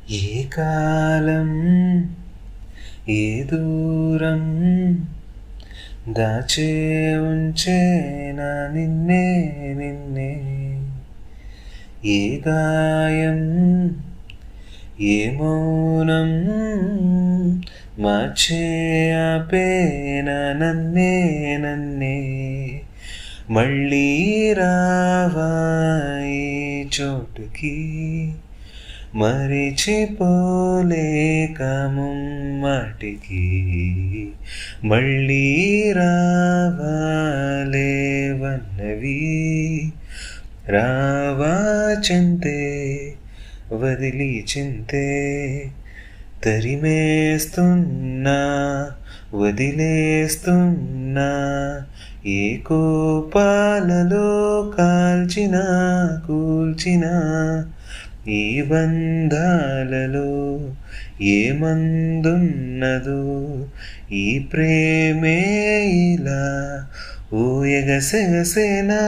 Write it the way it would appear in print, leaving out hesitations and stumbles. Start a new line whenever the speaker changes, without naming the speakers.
ఏ కాలం ఏ దూరం దాచే ఉంచేనా నిన్నే నిన్నే, ఏ గాయం ఏ మౌనం మార్చే ఆపేనా నన్నే నన్నే. మళ్ళీ రావా ఈ చోటుకి మరిచిపోలేక ముమ్మాటికి, మళ్ళీ రావాలేవన్నవి రావా చింతే వదిలి చింతే, తరిమేస్తున్నా వదిలేస్తున్నా ఏ కోపాలలో కాల్చినా కూల్చినా, ఈ బంధాలలో ఏ మందున్నదో ఈ ప్రేమే ఇలా ఊయగసెగసెనా.